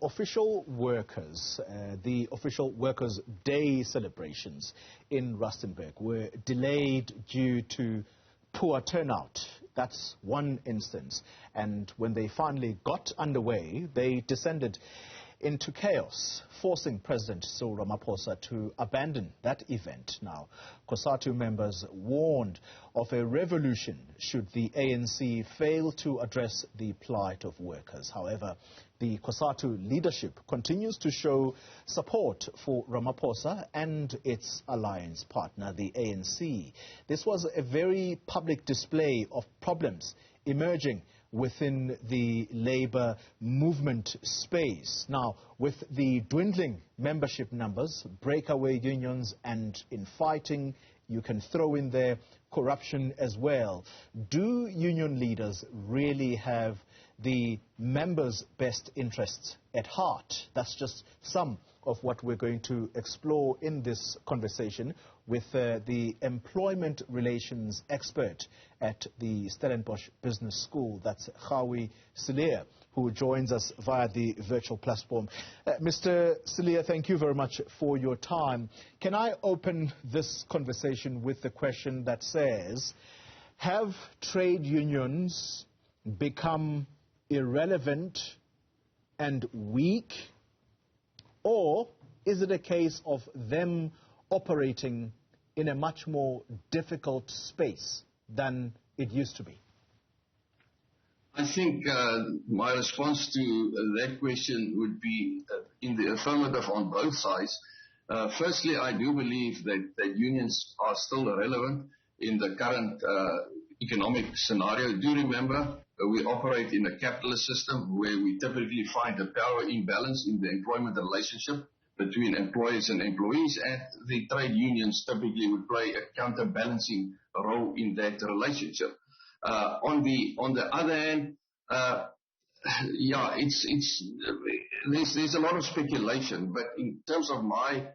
official workers' day celebrations in Rustenburg were delayed due to poor turnout. That's one instance. And when they finally got underway, they descended into chaos, forcing President Cyril Ramaphosa to abandon that event. Now, COSATU members warned of a revolution should the ANC fail to address the plight of workers. However, the COSATU leadership continues to show support for Ramaphosa and its alliance partner, the ANC. This was a very public display of problems emerging within the labour movement space. Now, with the dwindling membership numbers, breakaway unions, and infighting, you can throw in there corruption as well. Do union leaders really have the members' best interests at heart? That's just some of what we're going to explore in this conversation with the employment relations expert at the Stellenbosch Business School. That's Gawie Cillie, who joins us via the virtual platform. Mr. Cillie, thank you very much for your time. Can I open this conversation with the question that says, have trade unions become irrelevant and weak, or is it a case of them operating in a much more difficult space than it used to be? I think my response to that question would be in the affirmative on both sides. Firstly, I do believe that unions are still relevant in the current economic scenario. Do remember, we operate in a capitalist system where we typically find a power imbalance in the employment relationship between employers and employees, and the trade unions typically would play a counterbalancing role in that relationship. On the other hand, there's a lot of speculation, but in terms of my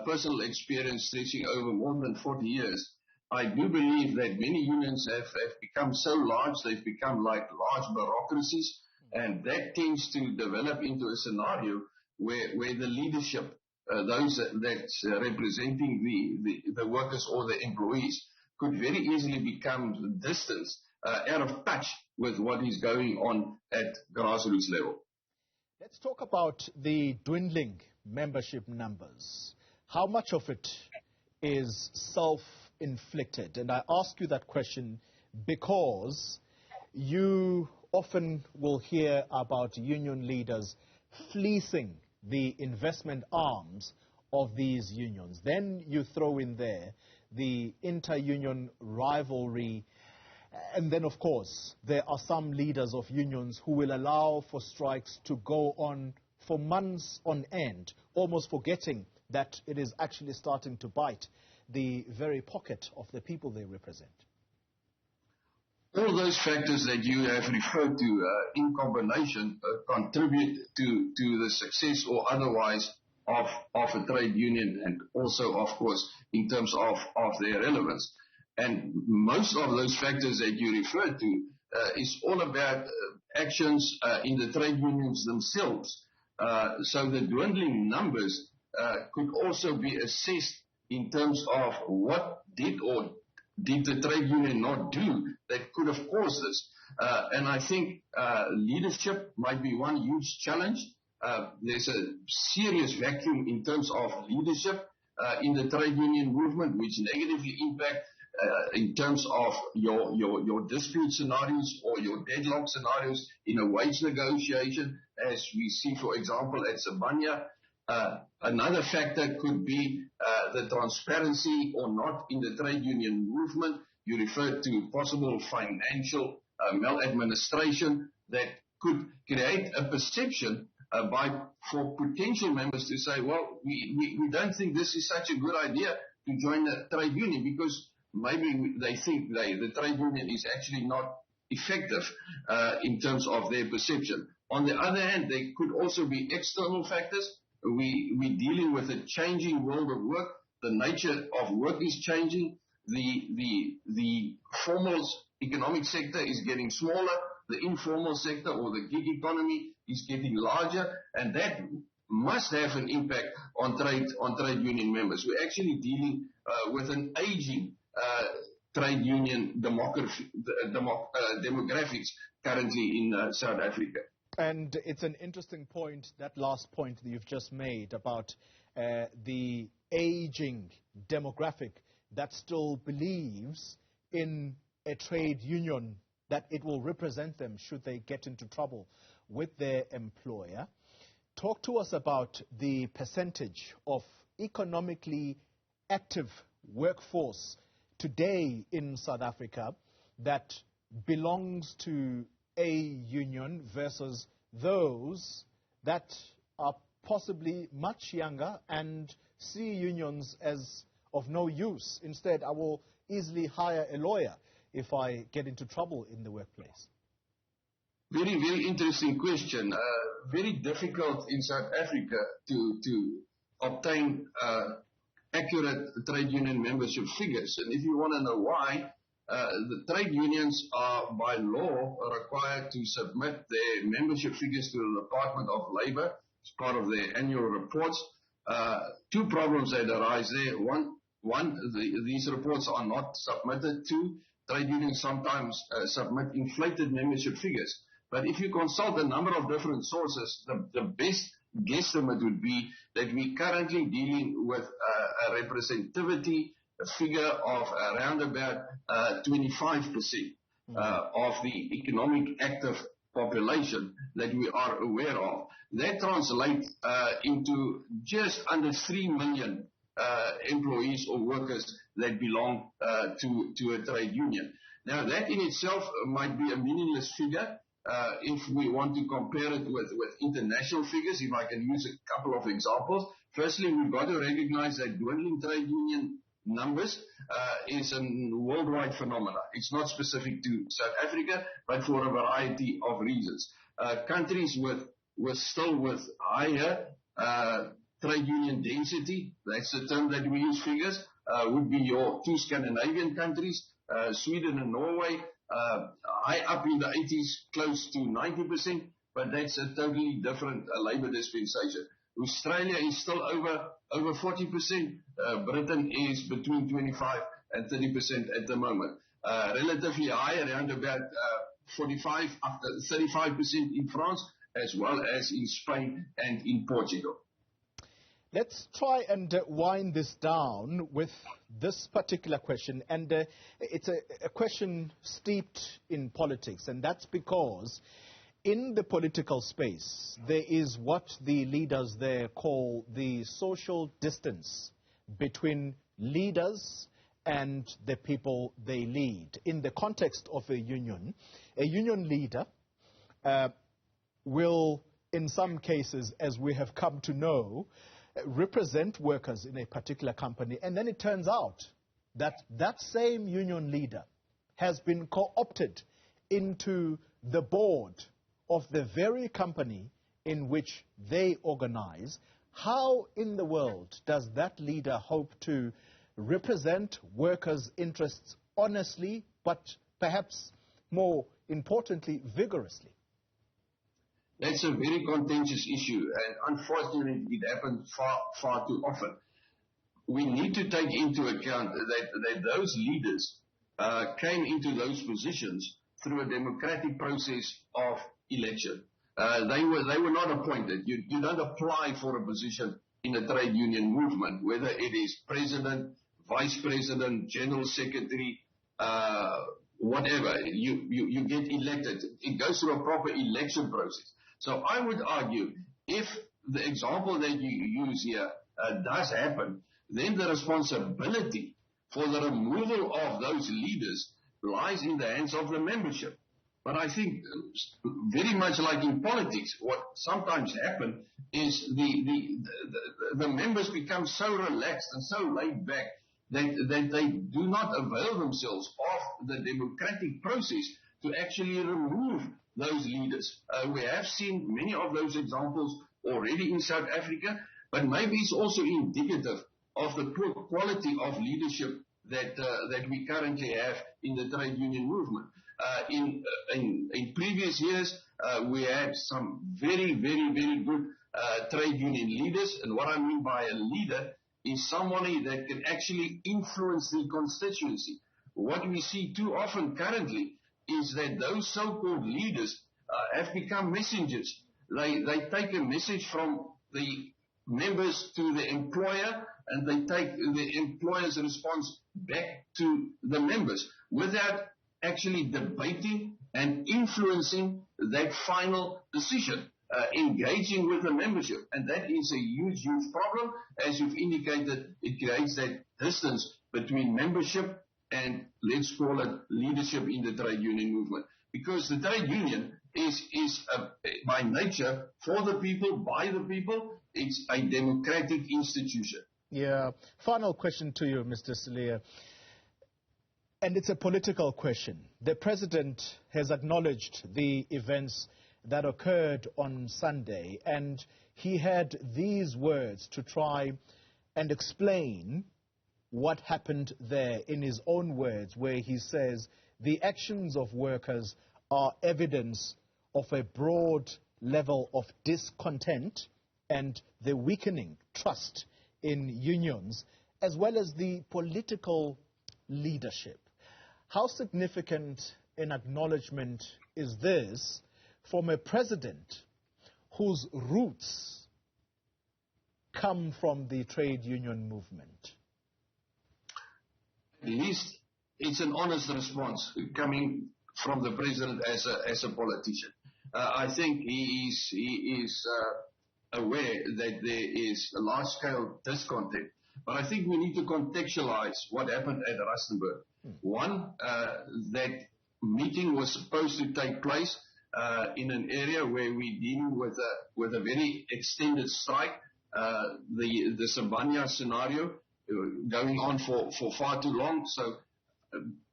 personal experience stretching over more than 40 years, I do believe that many unions have become so large, they've become like large bureaucracies, and that tends to develop into a scenario where the leadership, those that's representing the workers or the employees, could very easily become distanced, out of touch with what is going on at grassroots level. Let's talk about the dwindling membership numbers. How much of it is self-inflicted? And I ask you that question because you often will hear about union leaders fleecing the investment arms of these unions. Then you throw in there the inter-union rivalry. And then, of course, there are some leaders of unions who will allow for strikes to go on for months on end, almost forgetting that it is actually starting to bite the very pocket of the people they represent. All those factors that you have referred to in combination contribute to the success or otherwise of a trade union, and also, of course, in terms of their relevance. And most of those factors that you referred to is all about actions in the trade unions themselves. So the dwindling numbers could also be assessed in terms of what did the trade union not do that could have caused this. And I think leadership might be one huge challenge. There's a serious vacuum in terms of leadership in the trade union movement, which negatively impact in terms of your dispute scenarios or your deadlock scenarios in a wage negotiation, as we see, for example, at Sabania. Another factor could be the transparency or not in the trade union movement. You referred to possible financial maladministration that could create a perception for potential members to say, well, we don't think this is such a good idea to join the trade union, because maybe they think the trade union is actually not effective in terms of their perception. On the other hand, there could also be external factors. We're dealing with a changing world of work. The nature of work is changing. The formal economic sector is getting smaller. The informal sector or the gig economy is getting larger, and that must have an impact on trade union members. We're actually dealing with an aging trade union demographics currently in South Africa. And it's an interesting point, that last point that you've just made about the aging demographic that still believes in a trade union, that it will represent them should they get into trouble with their employer. Talk to us about the percentage of economically active workforce today in South Africa that belongs to a union versus those that are possibly much younger and see unions as of no use. Instead, I will easily hire a lawyer if I get into trouble in the workplace. Very, very interesting question. Very difficult in South Africa to obtain accurate trade union membership figures. And if you want to know why, the trade unions are by law required to submit their membership figures to the Department of Labor as part of their annual reports. Two problems that arise there. One, these reports are not submitted to. Trade unions sometimes submit inflated membership figures. But if you consult a number of different sources, the best guesstimate would be that we're currently dealing with a representativity figure of around about 25% of the economic active population that we are aware of. That translates into just under 3 million employees or workers that belong to a trade union. Now, that in itself might be a meaningless figure if we want to compare it with international figures. If I can use a couple of examples. Firstly, we've got to recognize that dwindling trade union numbers is a worldwide phenomenon. It's not specific to South Africa, but for a variety of reasons. Countries with higher trade union density, that's the term that we use figures, would be your two Scandinavian countries, Sweden and Norway, high up in the 80s, close to 90%, but that's a totally different labor dispensation. Australia is still over 40%. Britain is between 25 and 30% at the moment. Relatively high, around about 45 up to 35% in France, as well as in Spain and in Portugal. Let's try and wind this down with this particular question, and it's a question steeped in politics, and that's because in the political space there is what the leaders there call the social distance between leaders and the people they lead. In the context of a union leader will, in some cases, as we have come to know, represent workers in a particular company, and then it turns out that that same union leader has been co-opted into the board of the very company in which they organize. How in the world does that leader hope to represent workers' interests honestly, but perhaps more importantly, vigorously? That's a very contentious issue, and unfortunately it happens far too often. We need to take into account that those leaders came into those positions through a democratic process of election. They were not appointed. You don't apply for a position in a trade union movement, whether it is president, vice president, general secretary, whatever. You get elected. It goes through a proper election process. So I would argue, if the example that you use here does happen, then the responsibility for the removal of those leaders lies in the hands of the membership. But I think very much like in politics, what sometimes happens is the members become so relaxed and so laid back that they do not avail themselves of the democratic process to actually remove those leaders. We have seen many of those examples already in South Africa, but maybe it's also indicative of the poor quality of leadership that we currently have in the trade union movement. In previous years, we had some very, very, very good trade union leaders. And what I mean by a leader is somebody that can actually influence the constituency. What we see too often currently is that those so-called leaders have become messengers. They take a message from the members to the employer, and they take the employer's response back to the members without actually debating and influencing that final decision, engaging with the membership. And that is a huge, huge problem. As you've indicated, it creates that distance between membership and, let's call it, leadership in the trade union movement. Because the trade union is by nature, for the people, by the people. It's a democratic institution. Yeah. Final question to you, Mr. Cillie. And it's a political question. The president has acknowledged the events that occurred on Sunday, and he had these words to try and explain what happened there in his own words, where he says the actions of workers are evidence of a broad level of discontent and the weakening trust in unions, as well as the political leadership. How significant an acknowledgement is this from a president whose roots come from the trade union movement? At least it's an honest response coming from the president as a politician. I think he is aware that there is a large-scale discontent. But I think we need to contextualize what happened at Rustenburg. One, that meeting was supposed to take place in an area where we're dealing with a very extended strike, the Sabania scenario going on for far too long. So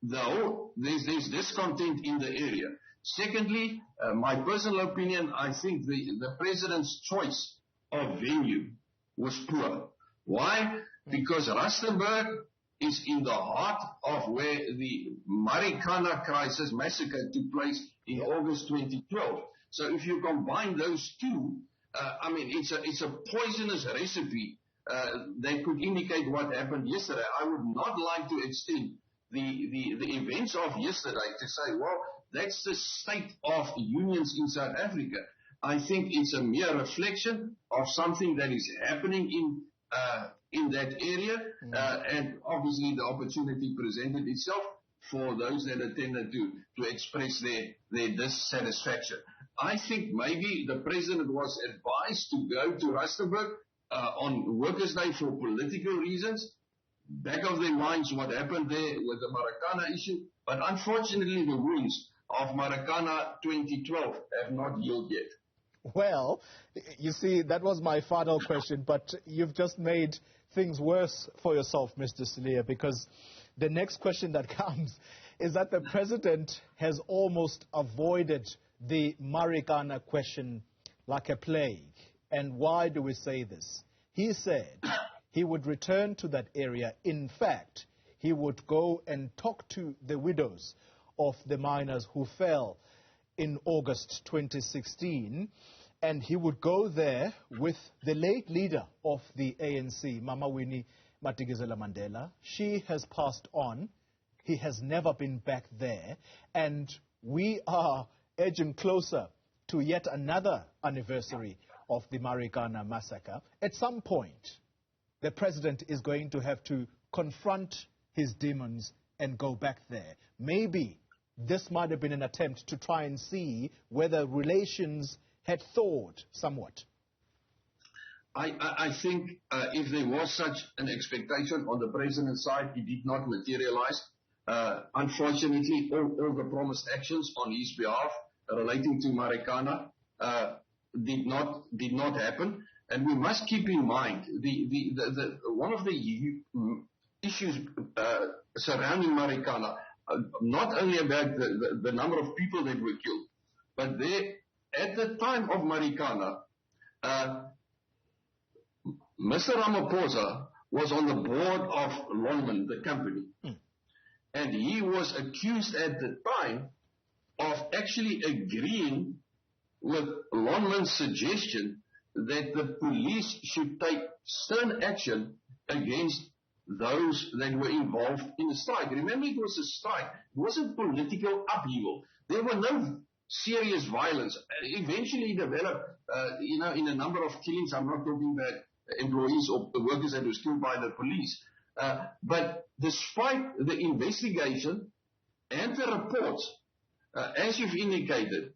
there's discontent in the area. Secondly, my personal opinion, I think the president's choice of venue was poor. Why? Because Rustenburg is in the heart of where the Marikana crisis massacre took place in August 2012. So if you combine those two, I mean, it's a poisonous recipe that could indicate what happened yesterday. I would not like to extend the events of yesterday to say, well, that's the state of unions in South Africa. I think it's a mere reflection of something that is happening in that area, and obviously the opportunity presented itself for those that attended to express their dissatisfaction. I think maybe the president was advised to go to Rustenburg on Workers' Day for political reasons. Back of their minds what happened there with the Marikana issue, but unfortunately the wounds of Marikana 2012 have not healed yet. Well, you see, that was my final question, but you've just made things worse for yourself, Mr. Cillie, because the next question that comes is that the president has almost avoided the Marikana question like a plague. And why do we say this? He said he would return to that area. In fact, he would go and talk to the widows of the miners who fell in August 2016, and he would go there with the late leader of the ANC, Mama Winnie Madikizela-Mandela. She has passed on. He has never been back there, and we are edging closer to yet another anniversary of the Marikana massacre. At some point, the president is going to have to confront his demons and go back there. Maybe this might have been an attempt to try and see whether relations had thawed somewhat. I think if there was such an expectation on the president's side, it did not materialize. Unfortunately, all the promised actions on his behalf relating to Marikana did not happen. And we must keep in mind one of the issues surrounding Marikana, not only about the number of people that were killed, but at the time of Marikana, Mr. Ramaphosa was on the board of Longman, the company. And he was accused at the time of actually agreeing with Lonman's suggestion that the police should take stern action against those that were involved in the strike. Remember, it was a strike. It wasn't political upheaval. There were no serious violence. Eventually developed, in a number of killings. I'm not talking about employees or the workers that were killed by the police. But despite the investigation and the reports, as you've indicated,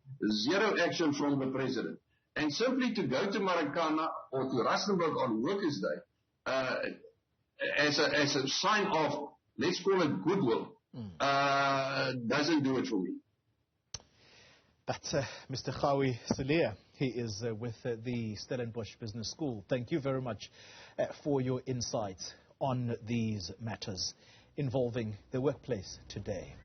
zero action from the president. And simply to go to Marikana or to Rustenburg on Workers' Day as a sign of, let's call it goodwill, doesn't do it for me. That's Mr. Gawie Cillie. He is with the Stellenbosch Business School. Thank you very much for your insights on these matters involving the workplace today.